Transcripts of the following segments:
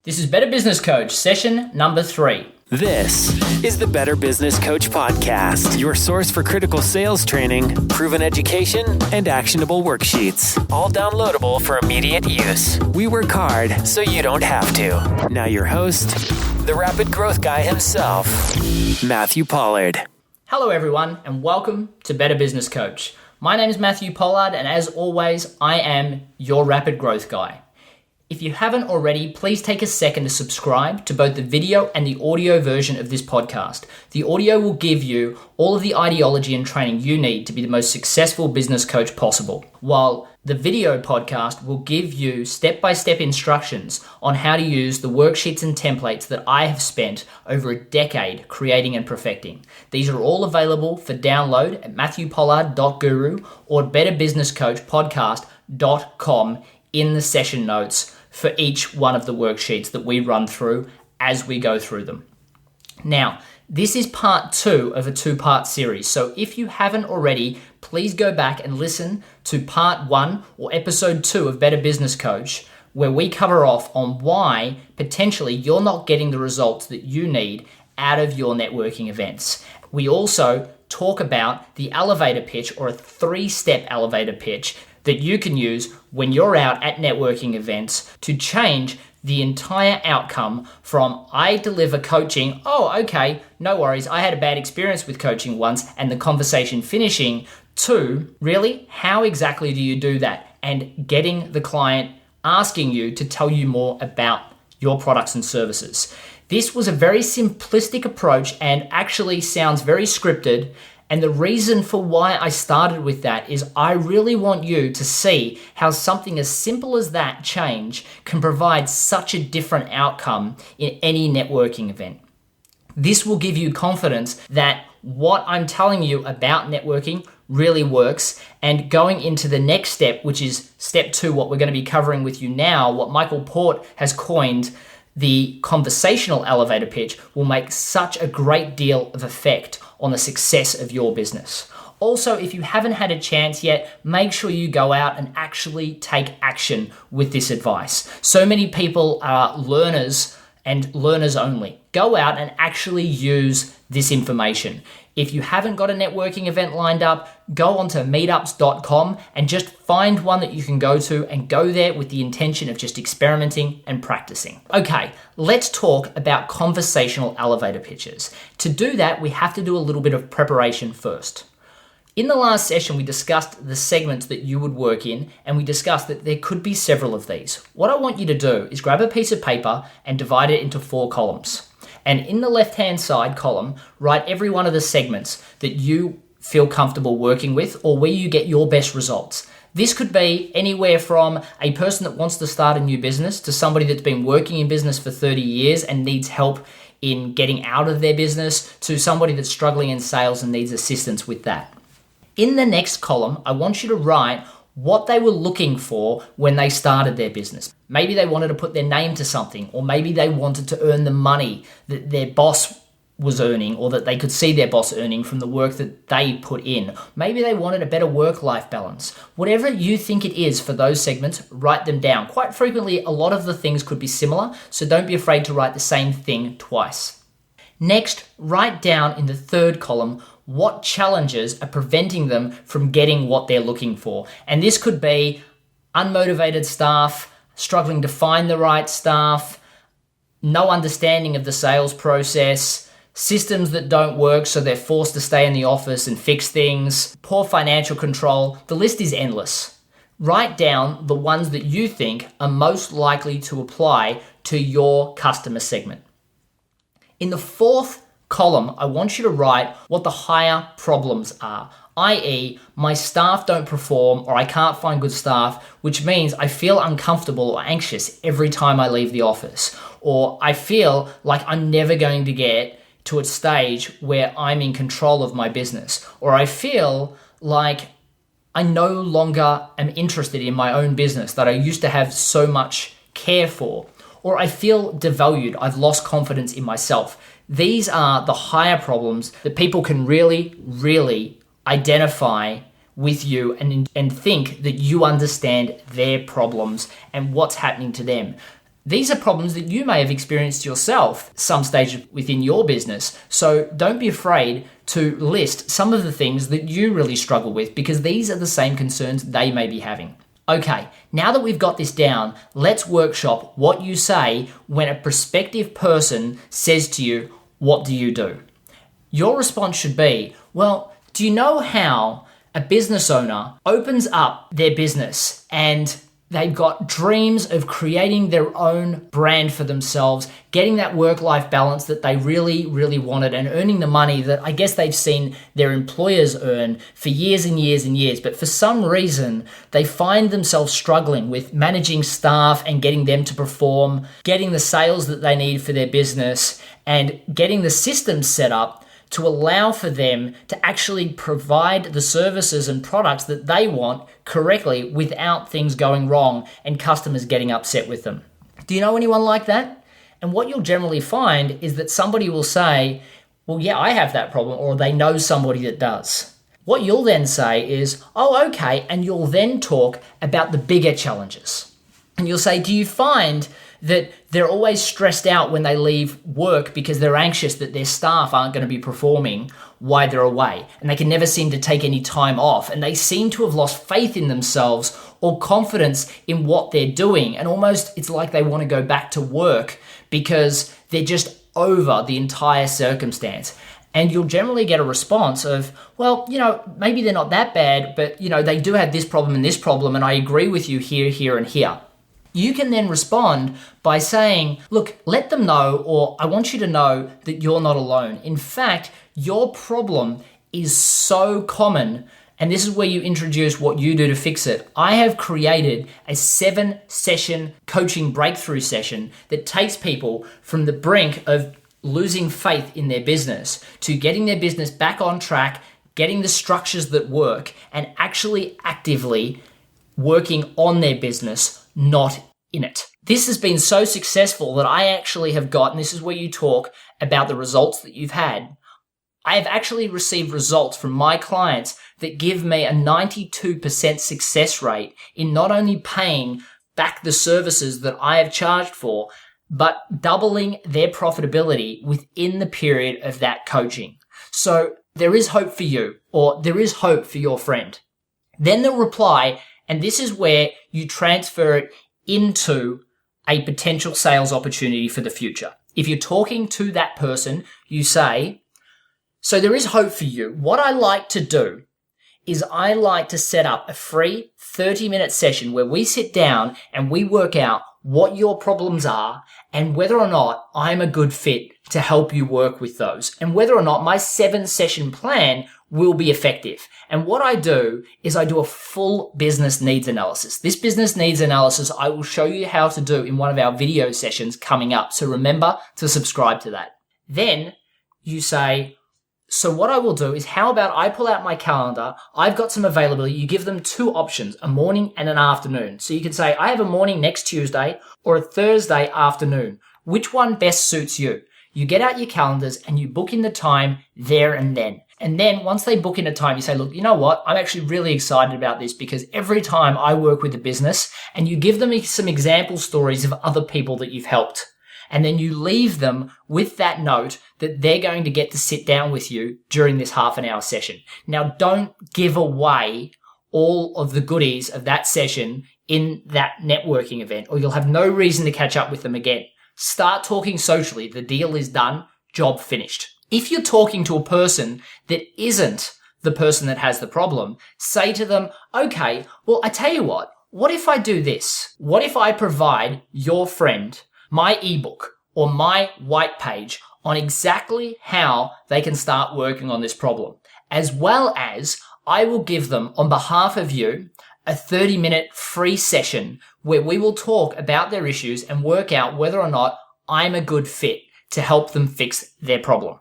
This is Better Business Coach, session number 3. This is the Better Business Coach Podcast, your source for critical sales training, proven education, and actionable worksheets. All downloadable for immediate use. We work hard so you don't have to. Now your host, the rapid growth guy himself, Matthew Pollard. Hello everyone, and welcome to Better Business Coach. My name is Matthew Pollard, and as always, I am your rapid growth guy. If you haven't already, please take a second to subscribe to both the video and the audio version of this podcast. The audio will give you all of the ideology and training you need to be the most successful business coach possible, while the video podcast will give you step-by-step instructions on how to use the worksheets and templates that I have spent over a decade creating and perfecting. These are all available for download at matthewpollard.guru or betterbusinesscoachpodcast.com in the session notes for each one of the worksheets that we run through as we go through them. Now, this is part 2 of a 2-part series, so if you haven't already, please go back and listen to part 1 or episode 2 of Better Business Coach, where we cover off on why potentially you're not getting the results that you need out of your networking events. We also talk about the elevator pitch, or a 3-step elevator pitch that you can use when you're out at networking events to change the entire outcome from I deliver coaching, oh, okay, no worries, I had a bad experience with coaching once, and the conversation finishing, to really, how exactly do you do that? And getting the client asking you to tell you more about your products and services. This was a very simplistic approach and actually sounds very scripted. And the reason for why I started with that is I really want you to see how something as simple as that change can provide such a different outcome in any networking event. This will give you confidence that what I'm telling you about networking really works, and going into the next step, which is step 2, what we're going to be covering with you now, what Michael Port has coined the conversational elevator pitch, will make such a great deal of effect on the success of your business. Also, if you haven't had a chance yet, make sure you go out and actually take action with this advice. So many people are learners and learners only. Go out and actually use this information. If you haven't got a networking event lined up, go onto meetups.com and just find one that you can go to, and go there with the intention of just experimenting and practicing. Okay, let's talk about conversational elevator pitches. To do that, we have to do a little bit of preparation first. In the last session, we discussed the segments that you would work in, and we discussed that there could be several of these. What I want you to do is grab a piece of paper and divide it into 4 columns. And in the left-hand side column, write every one of the segments that you feel comfortable working with, or where you get your best results. This could be anywhere from a person that wants to start a new business to somebody that's been working in business for 30 years and needs help in getting out of their business, to somebody that's struggling in sales and needs assistance with that. In the next column, I want you to write what they were looking for when they started their business. Maybe they wanted to put their name to something, or maybe they wanted to earn the money that their boss was earning, or that they could see their boss earning from the work that they put in. Maybe they wanted a better work-life balance. Whatever you think it is for those segments, write them down. Quite frequently, a lot of the things could be similar, so don't be afraid to write the same thing twice. Next, write down in the 3rd column what challenges are preventing them from getting what they're looking for. And this could be unmotivated staff, struggling to find the right staff, no understanding of the sales process, systems that don't work so they're forced to stay in the office and fix things, poor financial control. The list is endless. Write down the ones that you think are most likely to apply to your customer segment. In the 4th column, I want you to write what the higher problems are, i.e. my staff don't perform, or I can't find good staff, which means I feel uncomfortable or anxious every time I leave the office, or I feel like I'm never going to get to a stage where I'm in control of my business, or I feel like I no longer am interested in my own business that I used to have so much care for, or I feel devalued, I've lost confidence in myself. These are the higher problems that people can really identify with you and think that you understand their problems and what's happening to them. These are problems that you may have experienced yourself some stage within your business. So don't be afraid to list some of the things that you really struggle with, because these are the same concerns they may be having. Okay, now that we've got this down, let's workshop what you say when a prospective person says to you, "What do you do?" Your response should be, "Well, do you know how a business owner opens up their business and they've got dreams of creating their own brand for themselves, getting that work-life balance that they really, really wanted, and earning the money that I guess they've seen their employers earn for years and years and years. But for some reason, they find themselves struggling with managing staff and getting them to perform, getting the sales that they need for their business, and getting the systems set up to allow for them to actually provide the services and products that they want correctly without things going wrong and customers getting upset with them." Do you know anyone like that? And what you'll generally find is that somebody will say, "Well, yeah, I have that problem," or they know somebody that does. What you'll then say is, "Oh, okay," and you'll then talk about the bigger challenges. And you'll say, "Do you find that they're always stressed out when they leave work because they're anxious that their staff aren't going to be performing while they're away, and they can never seem to take any time off, and they seem to have lost faith in themselves or confidence in what they're doing, and almost it's like they want to go back to work because they're just over the entire circumstance." And you'll generally get a response of, "Well, maybe they're not that bad, but, they do have this problem, and I agree with you here, here, and here." You can then respond by saying, "Look, let them know, or I want you to know that you're not alone. In fact, your problem is so common," and this is where you introduce what you do to fix it. "I have created a 7-session coaching breakthrough session that takes people from the brink of losing faith in their business to getting their business back on track, getting the structures that work, and actually actively working on their business, not in it." This has been so successful that I actually have got, and this is where you talk about the results that you've had, I have actually received results from my clients that give me a 92% success rate in not only paying back the services that I have charged for, but doubling their profitability within the period of that coaching. So there is hope for you, or there is hope for your friend. Then they'll reply, and this is where you transfer it into a potential sales opportunity for the future. If you're talking to that person, you say, "So there is hope for you. What I like to do is I like to set up a free 30-minute session where we sit down and we work out what your problems are and whether or not I'm a good fit to help you work with those, and whether or not my 7-session plan will be effective." And what I do is I do a full business needs analysis. This business needs analysis I will show you how to do in one of our video sessions coming up. So remember to subscribe to that. Then you say, "So what I will do is, how about I pull out my calendar, I've got some availability." You give them 2 options, a morning and an afternoon. So you can say, "I have a morning next Tuesday or a Thursday afternoon. Which one best suits you?" You get out your calendars and you book in the time there and then. And then once they book in a time, you say, "Look, you know what? I'm actually really excited about this because every time I work with a business," and you give them some example stories of other people that you've helped. And then you leave them with that note that they're going to get to sit down with you during this half-an-hour session. Now, don't give away all of the goodies of that session in that networking event, or you'll have no reason to catch up with them again. Start talking socially. The deal is done. Job finished. If you're talking to a person that isn't the person that has the problem, say to them, "Okay, well, I tell you what if I do this? What if I provide your friend my ebook or my white page on exactly how they can start working on this problem, as well as I will give them, on behalf of you, a 30-minute free session where we will talk about their issues and work out whether or not I'm a good fit to help them fix their problem.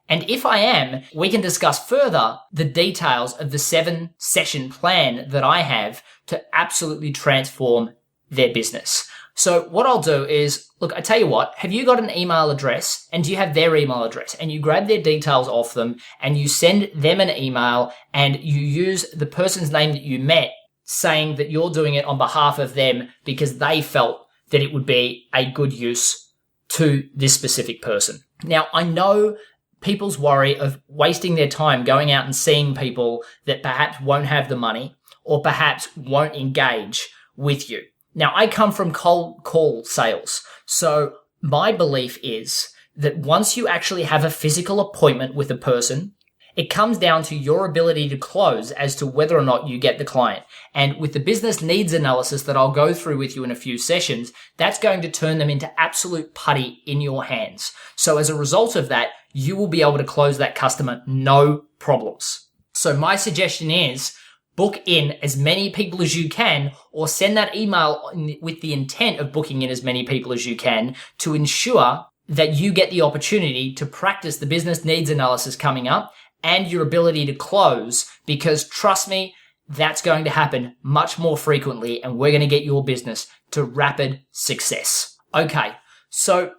And if I am, we can discuss further the details of the 7-session plan that I have to absolutely transform their business." So what I'll do is, look, I tell you what, have you got an email address, and do you have their email address? And you grab their details off them and you send them an email, and you use the person's name that you met, saying that you're doing it on behalf of them because they felt that it would be a good use to this specific person. Now, I know people's worry of wasting their time going out and seeing people that perhaps won't have the money or perhaps won't engage with you. Now, I come from cold call sales, so my belief is that once you actually have a physical appointment with a person, it comes down to your ability to close as to whether or not you get the client. And with the business needs analysis that I'll go through with you in a few sessions, that's going to turn them into absolute putty in your hands. So as a result of that, you will be able to close that customer no problems. So my suggestion is book in as many people as you can, or send that email with the intent of booking in as many people as you can to ensure that you get the opportunity to practice the business needs analysis coming up and your ability to close, because trust me, that's going to happen much more frequently, and we're going to get your business to rapid success. Okay, so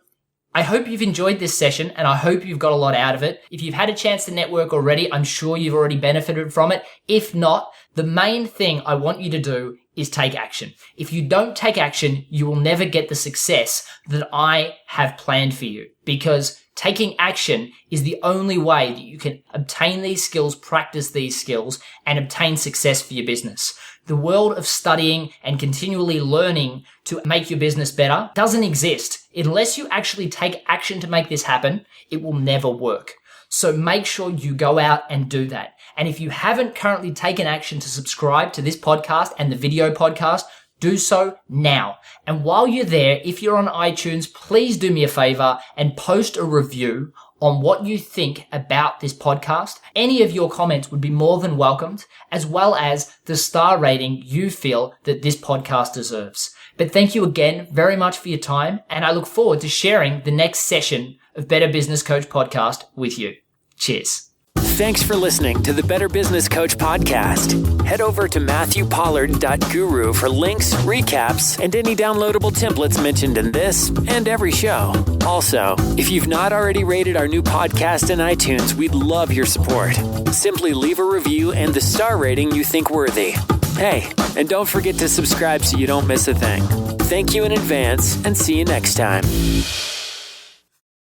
I hope you've enjoyed this session and I hope you've got a lot out of it. If you've had a chance to network already, I'm sure you've already benefited from it. If not, the main thing I want you to do is take action. If you don't take action, you will never get the success that I have planned for you, because taking action is the only way that you can obtain these skills, practice these skills, and obtain success for your business. The world of studying and continually learning to make your business better doesn't exist. Unless you actually take action to make this happen, it will never work. So make sure you go out and do that. And if you haven't currently taken action to subscribe to this podcast and the video podcast, do so now. And while you're there, if you're on iTunes, please do me a favor and post a review on what you think about this podcast. Any of your comments would be more than welcomed, as well as the star rating you feel that this podcast deserves. But thank you again very much for your time, and I look forward to sharing the next session of Better Business Coach Podcast with you. Cheers. Thanks for listening to the Better Business Coach Podcast. Head over to MatthewPollard.guru for links, recaps, and any downloadable templates mentioned in this and every show. Also, if you've not already rated our new podcast in iTunes, we'd love your support. Simply leave a review and the star rating you think worthy. Hey, and don't forget to subscribe so you don't miss a thing. Thank you in advance, and see you next time.